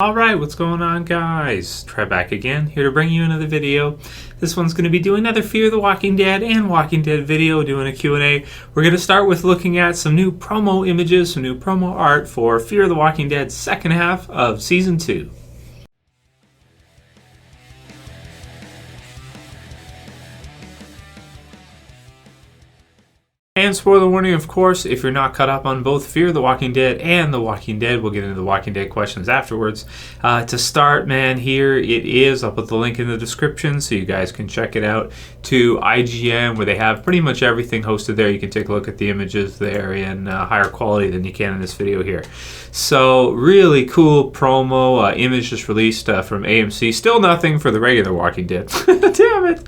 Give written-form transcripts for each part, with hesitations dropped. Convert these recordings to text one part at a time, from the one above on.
Alright, what's going on, guys? Trev back again, here to bring you another video. This one's going to be doing another Fear the Walking Dead and Walking Dead video, doing a Q&A. We're going to start with looking at some new promo images, some new promo art for Fear the Walking Dead second half of Season 2. And spoiler warning, of course, if you're not caught up on both Fear the Walking Dead and The Walking Dead, we'll get into the Walking Dead questions afterwards. To start, man, here it is. I'll put the link in the description so you guys can check it out, to IGN, where they have pretty much everything hosted there. You can take a look at the images there in higher quality than you can in this video here. So, really cool promo image just released from AMC. Still nothing for the regular Walking Dead. Damn it.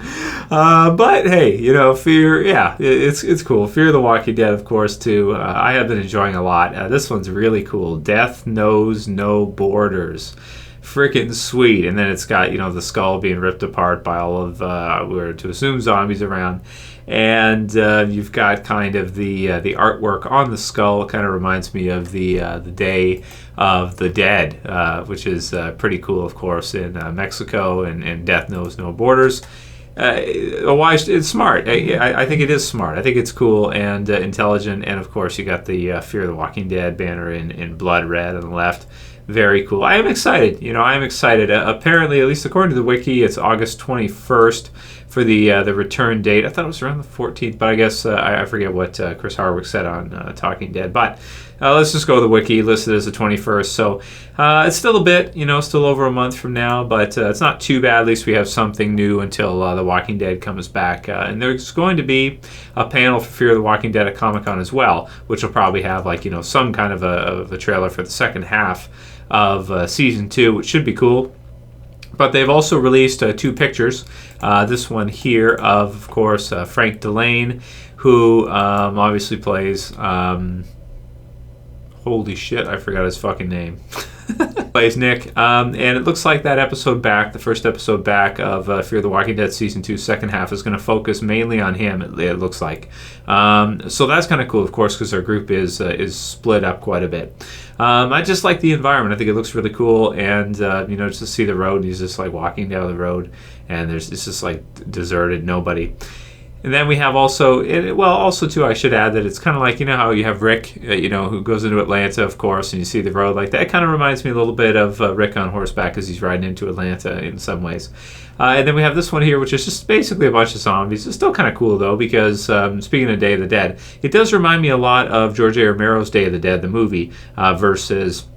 But hey, you know, Fear, yeah, it's cool. Fear the Walking Dead, of course, too. I have been enjoying a lot. This one's really cool. Death knows no borders. Freaking sweet. And then it's got, you know, the skull being ripped apart by all of, we're to assume, zombies around. And you've got kind of the artwork on the skull. It kind of reminds me of the Day of the Dead, which is pretty cool, of course, in Mexico, and Death knows no borders. It's smart. I think it is smart. I think it's cool and intelligent. And of course, you got the Fear the Walking Dead banner in blood red on the left. Very cool. I am excited. You know, I am excited. Apparently, at least according to the wiki, it's August 21st for the return date. I thought it was around the 14th, but I guess I forget what Chris Hardwick said on Talking Dead. But let's just go with the wiki, listed as the 21st. So it's still a bit, you know, still over a month from now, but it's not too bad. At least we have something new until The Walking Dead comes back. And there's going to be a panel for Fear the Walking Dead at Comic-Con as well, which will probably have, like, you know, some kind of a trailer for the second half of Season 2, which should be cool. But they've also released two pictures. This one here of course, Frank Delane, who obviously plays... holy shit, I forgot his fucking name. Plays Nick. And it looks like that episode back, the first episode back of Fear the Walking Dead Season 2 second half, is going to focus mainly on him, it looks like. So that's kind of cool, of course, because our group is split up quite a bit. I just like the environment. I think it looks really cool, and you know, just to see the road, he's just like walking down the road, and it's just like deserted, nobody. And then we have also, also too, I should add that it's kind of like, you know how you have Rick, you know, who goes into Atlanta, of course, and you see the road like that. It kind of reminds me a little bit of Rick on horseback as he's riding into Atlanta in some ways. And then we have this one here, which is just basically a bunch of zombies. It's still kind of cool, though, because speaking of Day of the Dead, it does remind me a lot of George A. Romero's Day of the Dead, the movie, versus...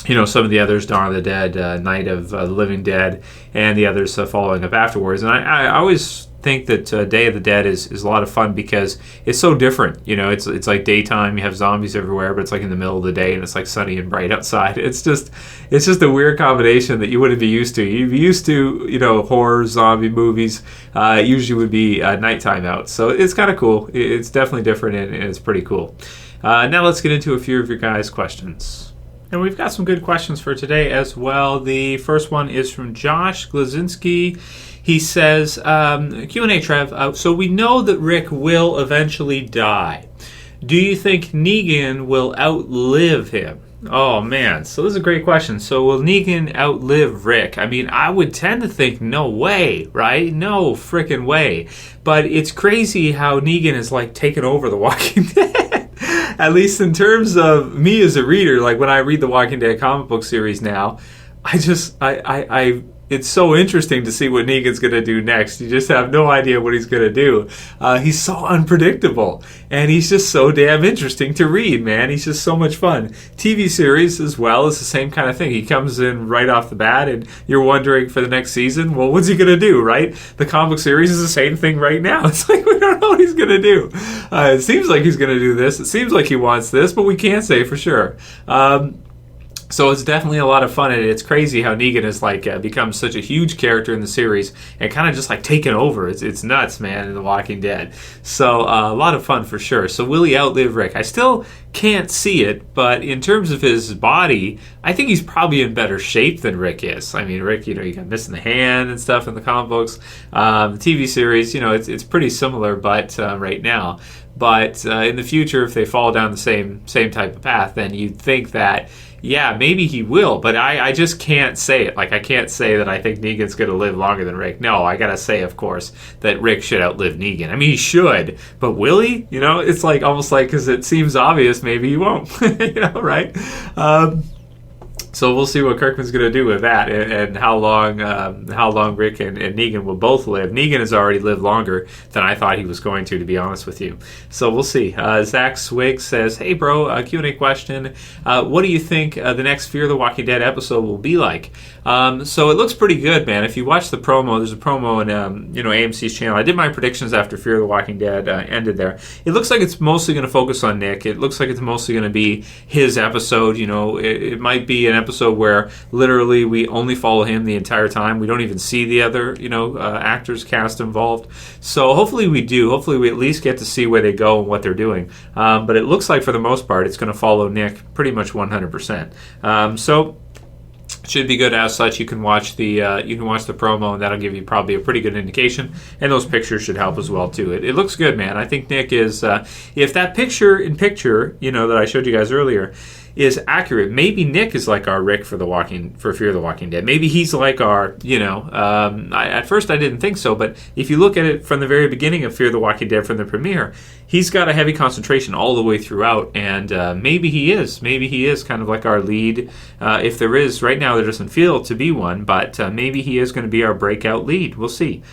you know, some of the others, Dawn of the Dead, Night of the Living Dead, and the others following up afterwards. And I always think that Day of the Dead is a lot of fun because it's so different. You know, it's like daytime, you have zombies everywhere, but it's like in the middle of the day and it's like sunny and bright outside. It's just a weird combination that you wouldn't be used to. You'd be used to, you know, horror zombie movies. It usually would be nighttime out. So it's kind of cool. It's definitely different, and it's pretty cool. Now let's get into a few of your guys' questions. And we've got some good questions for today as well. The first one is from Josh Gliszczynski. He says, Q&A, Trev. So we know that Rick will eventually die. Do you think Negan will outlive him? Oh, man. So this is a great question. So will Negan outlive Rick? I mean, I would tend to think no way, right? No frickin' way. But it's crazy how Negan is, like, taken over The Walking Dead. At least in terms of me as a reader, like when I read the Walking Dead comic book series now, it's so interesting to see what Negan's going to do next. You just have no idea what he's going to do. He's so unpredictable, and he's just so damn interesting to read, man. He's just so much fun. TV series as well is the same kind of thing. He comes in right off the bat, and you're wondering for the next season, well, what's he going to do, right? The comic book series is the same thing right now. It's like we don't know what he's going to do. It seems like he's going to do this. It seems like he wants this, but we can't say for sure. So it's definitely a lot of fun, and it's crazy how Negan has like become such a huge character in the series and kind of just like taken over. It's nuts, man, in The Walking Dead. So a lot of fun for sure. So will he outlive Rick? I still can't see it, but in terms of his body, I think he's probably in better shape than Rick is. I mean, Rick, you know, you got missing the hand and stuff in the comic books. The TV series, you know, it's pretty similar, but right now. But in the future, if they fall down the same type of path, then you'd think that yeah, maybe he will, but I just can't say it. Like, I can't say that I think Negan's going to live longer than Rick. No, I got to say, of course, that Rick should outlive Negan. I mean, he should, but will he? You know, it's like almost like, because it seems obvious, maybe he won't. You know, right? So we'll see what Kirkman's going to do with that, and how long Rick and Negan will both live. Negan has already lived longer than I thought he was going to be honest with you. So we'll see. Zach Sweig says, "Hey bro, Q&A question. What do you think the next Fear the Walking Dead episode will be like?" So it looks pretty good, man. If you watch the promo, there's a promo in AMC's channel. I did my predictions after Fear the Walking Dead ended there. It looks like it's mostly going to focus on Nick. It looks like it's mostly going to be his episode. You know, it might be an episode where literally we only follow him the entire time. We don't even see the other, actors, cast involved. So hopefully we do. Hopefully we at least get to see where they go and what they're doing. But it looks like for the most part it's going to follow Nick pretty much 100%. So should be good as such. You can watch the promo, and that'll give you probably a pretty good indication. And those pictures should help as well too. It looks good, man. I think Nick is. If that picture that I showed you guys earlier is accurate, maybe Nick is like our Rick for Fear the Walking Dead. Maybe he's like our, at first I didn't think so, but if you look at it from the very beginning of Fear the Walking Dead, from the premiere, he's got a heavy concentration all the way throughout, and maybe he is kind of like our lead. If there is, right now there doesn't feel to be one, but maybe he is going to be our breakout lead. We'll see.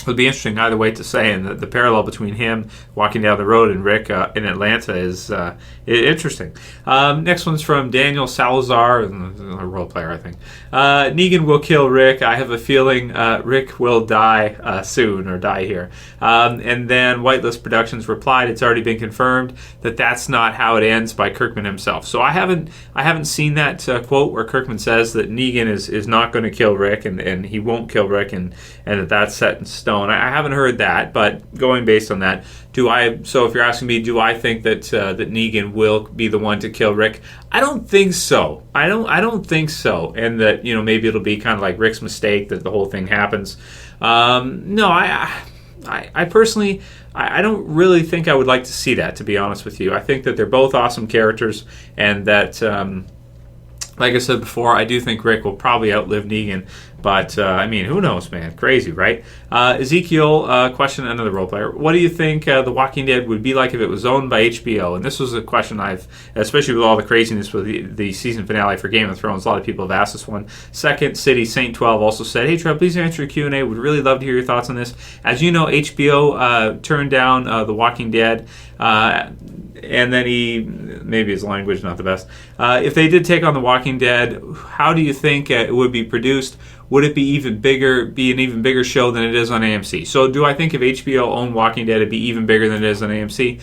It'll be interesting either way to say, and the parallel between him walking down the road and Rick in Atlanta is interesting. Next one's from Daniel Salazar, a role player, I think. Negan will kill Rick. I have a feeling Rick will die soon, or die here. And then Whitelist Productions replied, "It's already been confirmed that that's not how it ends," by Kirkman himself. So I haven't seen that quote where Kirkman says that Negan is not going to kill Rick, and he won't kill Rick, and that's set in stone. I haven't heard that, but going based on that, so if you're asking me, do I think that Negan will be the one to kill Rick? I don't think so. I don't think so. And that, maybe it'll be kind of like Rick's mistake that the whole thing happens. No, I personally, I don't really think I would like to see that, to be honest with you. I think that they're both awesome characters, and that, like I said before, I do think Rick will probably outlive Negan. But, who knows, man? Crazy, right? Ezekiel, question, another role player. What do you think The Walking Dead would be like if it was owned by HBO? And this was a question especially with all the craziness with the season finale for Game of Thrones, a lot of people have asked this one. Second City Saint 12 also said, "Hey, Trev, please answer your Q&A. Would really love to hear your thoughts on this. As you know, HBO turned down The Walking Dead, and then maybe his language not the best. If they did take on The Walking Dead, how do you think it would be produced? Would it be an even bigger show than it is on AMC?" So do I think if HBO owned Walking Dead, it'd be even bigger than it is on AMC?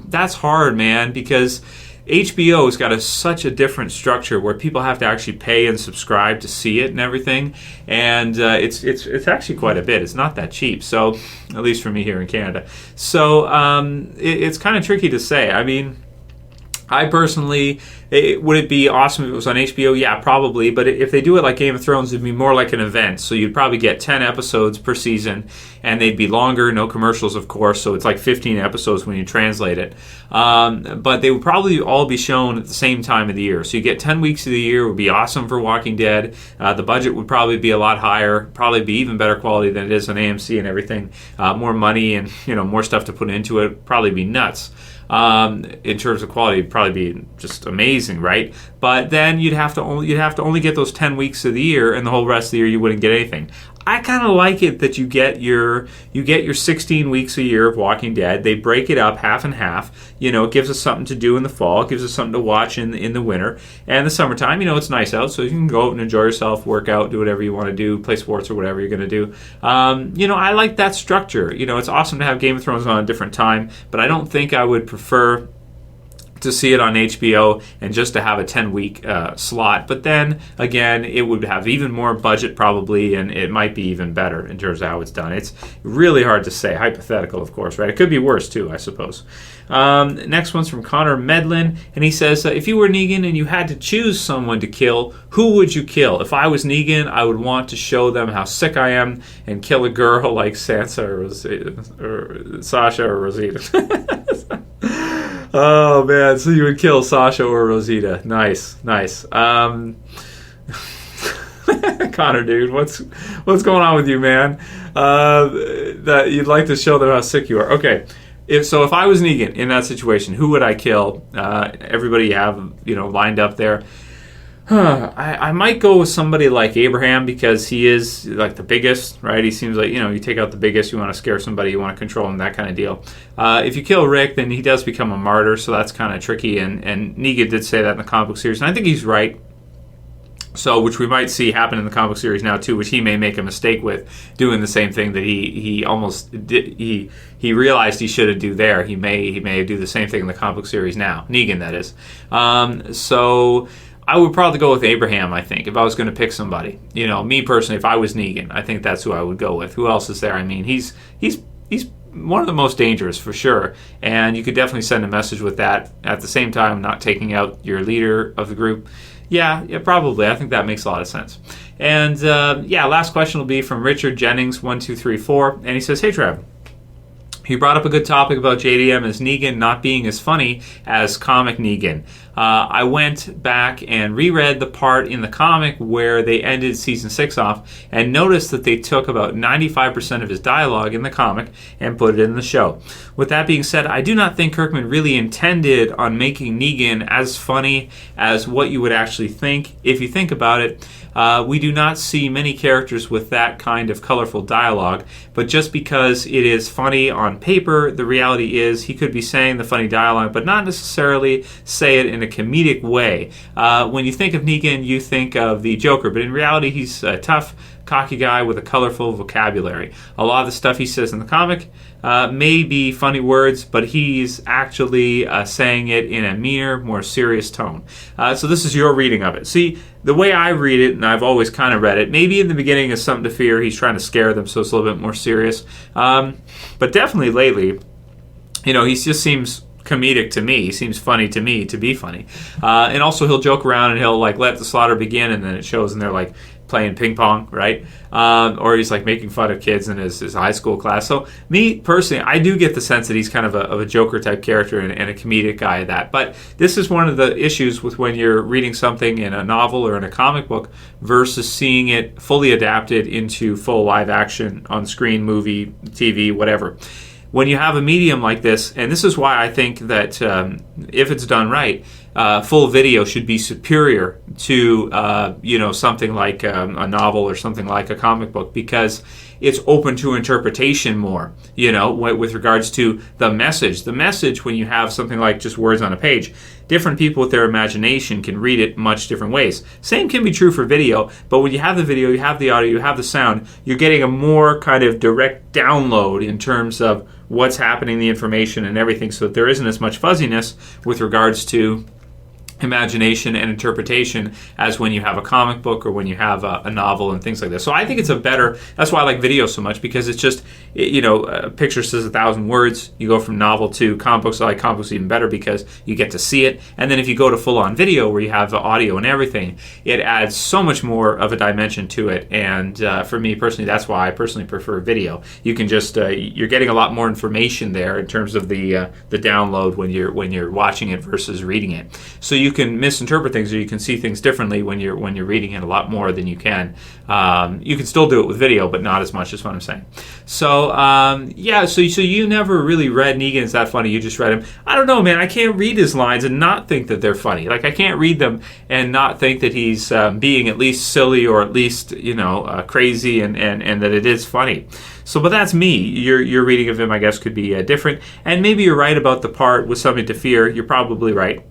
That's hard, man, because HBO's got such a different structure where people have to actually pay and subscribe to see it and everything, and it's actually quite a bit. It's not that cheap, so at least for me here in Canada. So it's kind of tricky to say. I mean, I personally, would it be awesome if it was on HBO? Yeah, probably. But if they do it like Game of Thrones, it'd be more like an event. So you'd probably get 10 episodes per season, and they'd be longer, no commercials, of course. So it's like 15 episodes when you translate it. But they would probably all be shown at the same time of the year. So you get 10 weeks of the year. It would be awesome for Walking Dead. The budget would probably be a lot higher, probably be even better quality than it is on AMC and everything. More money and more stuff to put into it. Probably be nuts. In terms of quality, it'd probably be just amazing, right? But then you'd have to only get those 10 weeks of the year, and the whole rest of the year you wouldn't get anything. I kind of like it that you get your 16 weeks a year of Walking Dead. They break it up half and half. It gives us something to do in the fall. It gives us something to watch in the winter. And the summertime, it's nice out, so you can go out and enjoy yourself, work out, do whatever you want to do, play sports or whatever you're going to do. I like that structure. It's awesome to have Game of Thrones on a different time, but I don't think I would prefer to see it on HBO and just to have a 10-week slot. But then, again, it would have even more budget probably, and it might be even better in terms of how it's done. It's really hard to say. Hypothetical, of course, right? It could be worse, too, I suppose. Next one's from Connor Medlin, and he says, if you were Negan and you had to choose someone to kill, who would you kill? If I was Negan, I would want to show them how sick I am and kill a girl like Sansa or Sasha or Rosita. Oh man, so you would kill Sasha or Rosita. Nice. Connor, dude, what's going on with you, man? That you'd like to show them how sick you are. Okay. If I was Negan in that situation, who would I kill? Everybody you have, lined up there. I might go with somebody like Abraham because he is like the biggest, right? He seems like, you take out the biggest, you want to scare somebody, you want to control him, that kind of deal. If you kill Rick, then he does become a martyr, so that's kind of tricky, and Negan did say that in the comic book series, and I think he's right. So, which we might see happen in the comic series now too, which he may make a mistake with doing the same thing that he almost did. He realized he shouldn't do there. He may do the same thing in the comic series now. Negan, that is. So I would probably go with Abraham. I think if I was going to pick somebody, me personally, if I was Negan, I think that's who I would go with. Who else is there? I mean, he's one of the most dangerous for sure, and you could definitely send a message with that. At the same time, not taking out your leader of the group. Yeah, probably. I think that makes a lot of sense. And last question will be from Richard Jennings 1234, and he says, "Hey Trev, you brought up a good topic about JDM as Negan not being as funny as comic Negan. I went back and reread the part in the comic where they ended season 6 off and noticed that they took about 95% of his dialogue in the comic and put it in the show. With that being said, I do not think Kirkman really intended on making Negan as funny as what you would actually think. If you think about it, we do not see many characters with that kind of colorful dialogue, but just because it is funny on paper, the reality is he could be saying the funny dialogue, but not necessarily say it in a comedic way. When you think of Negan, you think of the Joker, but in reality, he's a tough, cocky guy with a colorful vocabulary. A lot of the stuff he says in the comic may be funny words, but he's actually saying it in a meaner, more serious tone." So this is your reading of it. See, the way I read it, and I've always kind of read it, maybe in the beginning is something to fear. He's trying to scare them, so it's a little bit more serious. But definitely lately, he just seems comedic to me. He seems funny to me to be funny. And also he'll joke around and he'll let the slaughter begin, and then it shows and they're playing ping pong, right? Or he's making fun of kids in his high school class. So me personally, I do get the sense that he's kind of a Joker type character and a comedic guy at that. But this is one of the issues with when you're reading something in a novel or in a comic book versus seeing it fully adapted into full live action on screen, movie, TV, whatever. When you have a medium like this, and this is why I think that if it's done right, full video should be superior to something like a novel or something like a comic book, because it's open to interpretation more, with regards to the message. The message, when you have something like just words on a page, different people with their imagination can read it much different ways. Same can be true for video, but when you have the video, you have the audio, you have the sound, you're getting a more kind of direct download in terms of what's happening, the information and everything, so that there isn't as much fuzziness with regards to imagination and interpretation as when you have a comic book or when you have a novel and things like this. So I think it's that's why I like video so much, because it's just, a picture says 1,000 words. You go from novel to comic books. I like comic books even better because you get to see it. And then if you go to full-on video where you have the audio and everything, it adds so much more of a dimension to it. And for me personally, that's why I personally prefer video. You can just, you're getting a lot more information there in terms of the download when you're watching it versus reading it. So you can misinterpret things, or you can see things differently when you're reading it a lot more than you can. You can still do it with video, but not as much, is what I'm saying. So so you never really read Negan as that funny. You just read him. I don't know, man. I can't read his lines and not think that they're funny. I can't read them and not think that he's being at least silly, or at least crazy, and that it is funny. So, but that's me. Your reading of him, I guess, could be different. And maybe you're right about the part with something to fear. You're probably right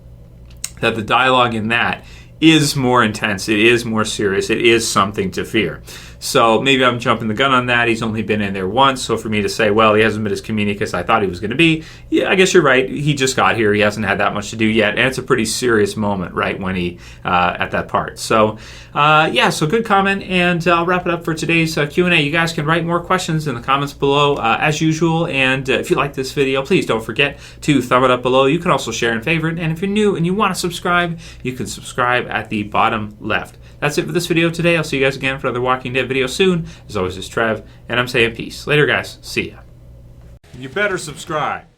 that the dialogue in that is more intense, it is more serious, it is something to fear. So maybe I'm jumping the gun on that. He's only been in there once, so for me to say, well, he hasn't been as comedic as I thought he was going to be, yeah, I guess you're right. He just got here. He hasn't had that much to do yet, and it's a pretty serious moment, right, when he, at that part. So, so good comment, and I'll wrap it up for today's Q&A. You guys can write more questions in the comments below, as usual, and if you like this video, please don't forget to thumb it up below. You can also share and favorite, and if you're new and you want to subscribe, you can subscribe at the bottom left. That's it for this video today. I'll see you guys again for another Walking Dead video soon. As always, it's Trev, and I'm saying peace. Later, guys. See ya. You better subscribe.